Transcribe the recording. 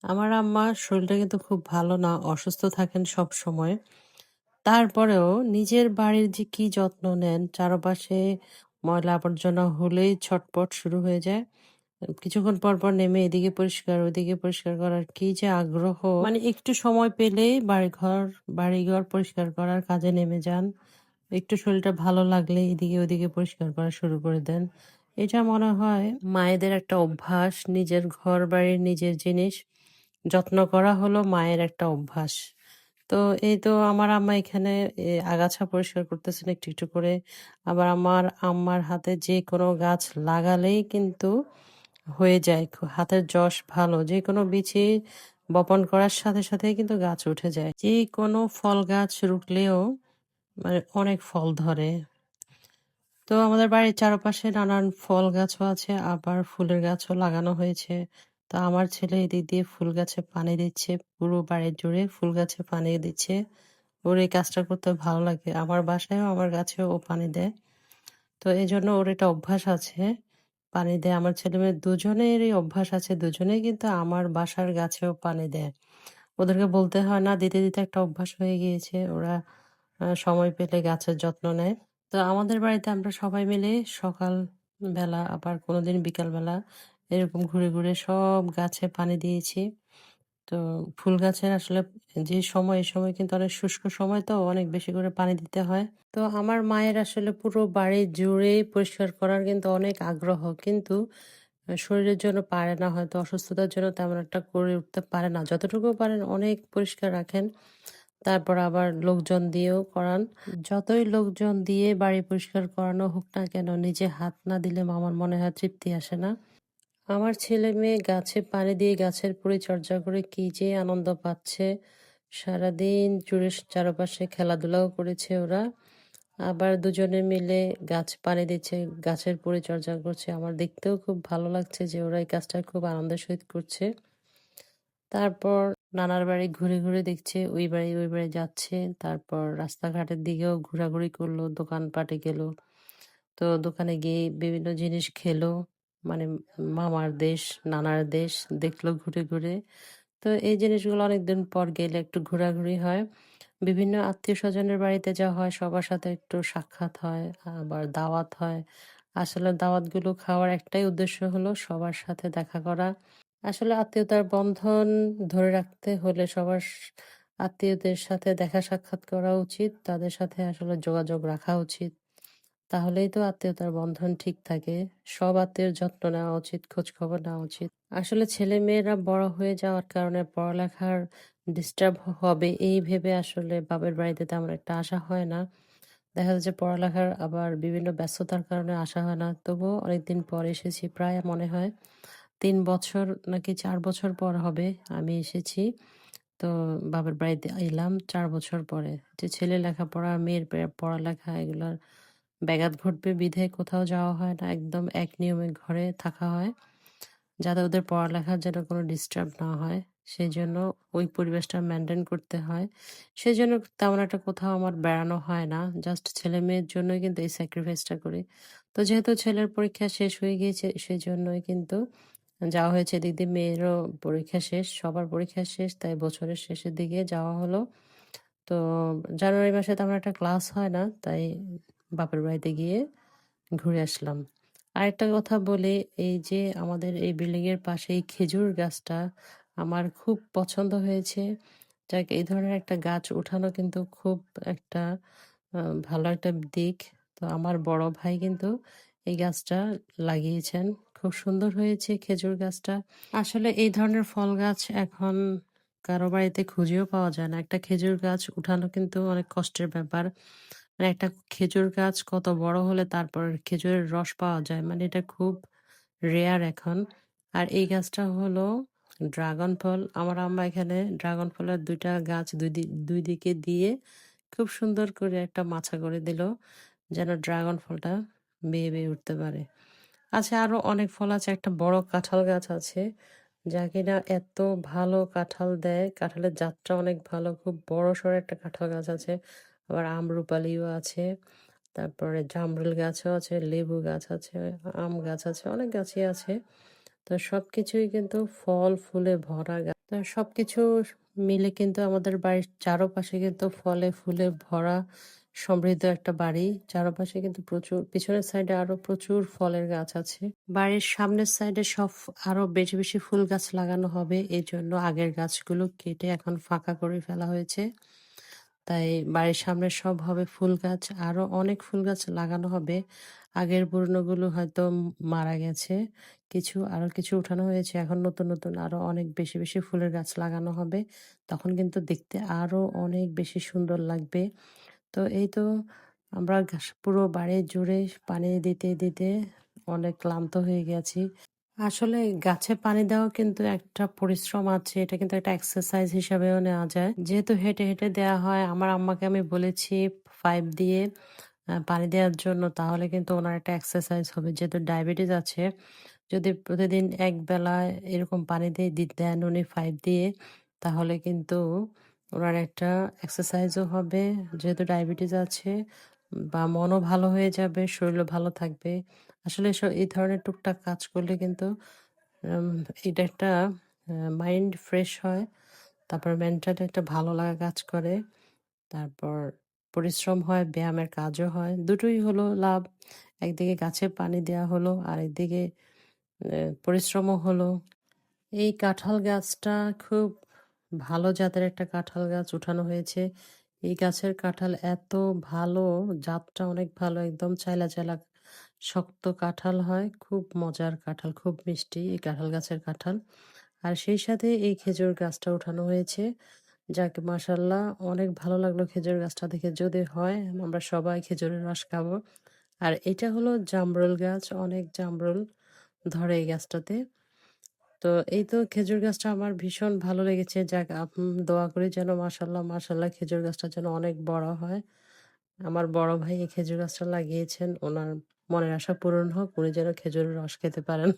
আমার আম্মার শরীরটা কিন্তু খুব ভালো না, অসুস্থ থাকেন সবসময়। তারপরেও নিজের বাড়ির যে কি যত্ন নেন, চারপাশে ময়লা আবর্জনা হলেই ছটপট শুরু হয়ে যায়। কিছুক্ষণ পর, পর নেমে এদিকে পরিষ্কার, ওদিকে পরিষ্কার করার কি যে আগ্রহ! মানে একটু সময় পেলেই বাড়িঘর পরিষ্কার করার কাজে নেমে যান। একটু শরীরটা ভালো লাগলে এদিকে ওদিকে পরিষ্কার করা শুরু করে দেন। এটা মনে হয় মায়েদের একটা অভ্যাস, নিজের ঘরবাড়ির নিজের জিনিস যত্ন করা হলো মায়ের একটা অভ্যাস। তো এই তো আমার আম্মা এখানে আগাছা পরিষ্কার করতেছেন একটু, একটু করে। আবার আমার আম্মার হাতে যেকোনো গাছ লাগালেই কিন্তু হয়ে যায়। হাতের যশ ভালো। যেকোনো বীচি বপন করার সাথে, সাথেই কিন্তু গাছ উঠে যায়। যেকোনো ফল গাছ রুটলেও মানে অনেক ফল ধরে। তো আমাদের বাড়ির চারপাশে নানান ফল গাছও আছে, আবার ফুলের গাছও লাগানো হয়েছে। তো আমার ছেলে এদিক দিয়ে ফুল গাছে পানি দিচ্ছে, পুরো বাড়ি জুড়ে ফুল গাছে পানি দিচ্ছে। ওর এই কাজটা করতে ভালো লাগে। আমার বাসায়ও আমার গাছেও ও পানি দেয়। তো এজন্য ওর এটা অভ্যাস আছে। পানি দেয়। আমার ছেলে-মেয়ে দুজনেরই অভ্যাস আছে। দুজনেই কিন্তু আমার বাসার গাছেও পানি দেয়। ওদেরকে বলতে হয় না, দিতে, দিতে একটা অভ্যাস হয়ে গিয়েছে। ওরা সময় পেলে গাছের যত্ন নেয়। তো আমাদের বাড়িতে আমরা সবাই মিলে সকাল বেলা আবার কোনোদিন বিকাল বেলা এরকম ঘুরে, ঘুরে সব গাছে পানি দিয়েছি। তো ফুল গাছের আসলে যে সময়, এই সময় কিন্তু অনেক শুষ্ক সময় তো অনেক বেশি করে পানি দিতে হয়। তো আমার মায়ের আসলে পুরো বাড়ি জুড়ে পরিষ্কার করার কিন্তু অনেক আগ্রহ। কিন্তু শরীরের জন্য পারে না, হয়তো অসুস্থতার জন্য তেমন একটা করে উঠতে পারে না। যতটুকু পারেন অনেক পরিষ্কার রাখেন। তারপর আবার লোকজন দিয়েও করান। যতই লোকজন দিয়ে বাড়ি পরিষ্কার করানো হোক না কেন, নিজে হাত না দিলে আমার মনে হয় তৃপ্তি আসে না। আমার ছেলে-মেয়ে গাছে পানি দিয়ে গাছের পরিচর্যা করে কি যে আনন্দ পাচ্ছে! সারাদিন জুড়ে চারপাশে খেলাধুলাও করেছে ওরা। আবার দুজনে মিলে গাছ পানি দিচ্ছে, গাছের পরিচর্যা করছে। আমার দেখতেও খুব ভালো লাগছে যে ওরা এই কাজটা খুব আনন্দের সহিত করছে। তারপর নানার বাড়ি ঘুরে, ঘুরে দেখছে ওই বাড়ি যাচ্ছে। তারপর রাস্তাঘাটের দিকেও ঘোরাঘুরি করলো, দোকানপাটে গেল। তো দোকানে গিয়ে বিভিন্ন জিনিস খেলো। মানে মামার দেশ, নানার দেশ দেখলো ঘুরে, ঘুরে। তো এই জিনিসগুলো অনেকদিন পর গেলে একটু ঘোরাঘুরি হয়। বিভিন্ন আত্মীয়স্বজনের বাড়িতে যাওয়া হয়, সবার সাথে একটু সাক্ষাৎ হয়, আবার দাওয়াত হয়। আসলে দাওয়াতগুলো খাওয়ার একটাই উদ্দেশ্য হলো সবার সাথে দেখা করা। আসলে আত্মীয়তার বন্ধন ধরে রাখতে হলে সবার আত্মীয়দের সাথে দেখা সাক্ষাৎ করা উচিত। তাদের সাথে আসলে যোগাযোগ রাখা উচিত। তাহলেই তো আত্মীয়তার বন্ধন ঠিক থাকে। সব আত্মীয়ের যত্ন নেওয়া উচিত, খোঁজখবর নেওয়া উচিত। আসলে ছেলেমেয়েরা বড় হয়ে যাওয়ার কারণে পড়ালেখার ডিস্টার্ব হবে এই ভেবে আসলে বাপের বাড়িতে তেমন একটা আসা হয় না। দেখা যাচ্ছে পড়ালেখার আবার বিভিন্ন ব্যস্ততার কারণে আসা হয় না। তবুও অনেকদিন পর এসেছি। প্রায় মনে হয় ৩ বছর নাকি ৪ বছর পর হবে আমি এসেছি। তো বাপের বাড়িতে এলাম ৪ বছর পরে। যে ছেলে লেখাপড়া, মেয়ের পড়ালেখা এগুলার ব্যাঘাত ঘটবে বিধায় কোথাও যাওয়া হয় না। একদম এক নিয়মে ঘরে থাকা হয়। যাতে ওদের পড়ালেখার যেন কোনো ডিস্টার্ব না হয়। সেজন্য ওই পরিবেশটা মেইনটেইন করতে হয়। সেজন্য তেমন একটা কোথাও আমার বেড়ানো হয় না। জাস্ট ছেলে-মেয়ের জন্যই কিন্তু এই স্যাক্রিফাইসটা করি। তো যেহেতু ছেলের পরীক্ষা শেষ হয়ে গিয়েছে সেজন্যই কিন্তু যাওয়া হয়েছে। এদিক দিয়ে মেয়েরও পরীক্ষা শেষ। সবার পরীক্ষা শেষ। তাই বছরের শেষের দিকে যাওয়া হলো। তো জানুয়ারি মাসে তেমন একটা ক্লাস হয় না। তাই বাপের বাড়িতে গিয়ে ঘুরে আসলাম। আরেকটা কথা বলি, এই যে আমাদের এই বিল্ডিং এর পাশে এই খেজুর গাছটা আমার খুব পছন্দ হয়েছে। যাক এই ধরনের একটা গাছ উঠানো কিন্তু খুব একটা আ ভালো একটা দিক। তো আমার বড় ভাই কিন্তু এই গাছটা লাগিয়েছেন। খুব সুন্দর হয়েছে খেজুর গাছটা। আসলে এই ধরনের ফল গাছ এখন কারো বাড়িতে খুঁজেও পাওয়া যায় না। একটা খেজুর গাছ উঠানো কিন্তু অনেক কষ্টের ব্যাপার। মানে একটা খেজুর গাছ কত বড় হলে তারপর খেজুরের রস পাওয়া যায়। মানে এটা খুব রেয়ার এখন। আর এই গাছটা হলো ড্রাগন ফল। আমার আম্মা এখানে ড্রাগন ফলের ২ টা গাছ ২ দিকে দিয়ে খুব সুন্দর করে একটা মাচা করে দিল। যেন ড্রাগন ফলটা বেয়ে, বেয়ে উঠতে পারে। আচ্ছা আরো অনেক ফল আছে। একটা বড় কাঁঠাল গাছ আছে। যা কিনা এত ভালো কাঁঠাল দেয়। কাঁঠালের জাতটা অনেক ভালো। খুব বড়সড় একটা কাঁঠাল গাছ আছে। আবার আমরুপালিও আছে। তারপরে জামরুল গাছও আছে, লেবু গাছ আছে, আম গাছ আছে, অনেক গাছই আছে। তো সবকিছুই কিন্তু ফল ফুলে ভরা গাছ। তো সবকিছু মিলে কিন্তু আমাদের বাড়ির চারপাশে কিন্তু ফলে ফুলে ভরা সমৃদ্ধ একটা বাড়ি। চারপাশে কিন্তু প্রচুর পিছনের সাইডে আরো প্রচুর ফলের গাছ আছে। বাড়ির সামনের সাইডে আরো বেশি, বেশি ফুল গাছ লাগানো হবে। এজন্য আগের গাছগুলো কেটে এখন ফাঁকা করে ফেলা হয়েছে। তাই বাড়ির সামনে সব হবে ফুল গাছ। আরো অনেক ফুল গাছ লাগানো হবে। আগের পুরনোগুলো হয়তো মারা গেছে। আরো কিছু উঠানো হয়েছে। এখন নতুন, নতুন আরো অনেক বেশি, বেশি ফুলের গাছ লাগানো হবে। তখন কিন্তু দেখতে আরো অনেক বেশি সুন্দর লাগবে। তো এই তো আমরা পুরো বাড়ি জুড়ে পানি দিতে, দিতে অনেক ক্লান্ত হয়ে গেছি। আসলে গাছে পানি দেওয়া কিন্তু একটা পরিশ্রম আছে। এটা কিন্তু একটা এক্সারসাইজ হিসাবেও নেওয়া যায়। যেহেতু হেঁটে, হেঁটে দেয়া হয়, আমার আম্মাকে আমি বলেছি পাইপ দিয়ে পানি দেওয়ার জন্য। তাহলে কিন্তু উনার একটা এক্সারসাইজ হবে। যেহেতু ডায়াবেটিস আছে, যদি প্রতিদিন একবেলা এরকম পানি দিয়ে দেন উনি পাইপ দিয়ে, তাহলে কিন্তু উনার একটা এক্সারসাইজও হবে। যেহেতু ডায়াবেটিস আছে বা মনও ভালো হয়ে যাবে, শরীরও ভালো থাকবে। আসলে এই ধরনের টুকটাক কাজ করলে কিন্তু উম এটা একটা মাইন্ড ফ্রেশ হয়। তারপর মেন্টালি একটা ভালো লাগা কাজ করে। তারপর পরিশ্রম হয়, ব্যায়ামের কাজও হয়। দুটোই হলো লাভ। একদিকে গাছে পানি দেয়া হলো, আরেকদিকে পরিশ্রমও হলো। এই কাঁঠাল গাছটা খুব ভালো জাতের একটা কাঁঠাল গাছ উঠানো হয়েছে। এই গাছের কাঁঠাল এত ভালো, জাতটা অনেক ভালো। একদম চায়লা, চায়লা শক্ত কাঁঠাল হয়। খুব মজার কাঁঠাল, খুব মিষ্টি এই কাঁঠাল গাছের কাঁঠাল। আর সেই সাথে এই খেজুর গাছটা উঠানো হয়েছে। যাক মাশাআল্লাহ, অনেক ভালো লাগলো খেজুর গাছটা দেখে। যদি হয় আমরা সবাই খেজুরের রস খাবো। আর এটা হলো জামরুল গাছ, অনেক জামরুল ধরে এই গাছটাতে। তো এই তো খেজুর গাছটা আমার ভীষণ ভালো লেগেছে। যাক দোয়া করি যেন মাশাআল্লাহ, মাশাআল্লাহ খেজুর গাছটা যেন অনেক বড় হয়। আমার বড় ভাই এই খেজুর গাছটা লাগিয়েছেন। উনার মনের আশা পূরণ হোক। উনি যেন খেজুরের রস খেতে পারেন।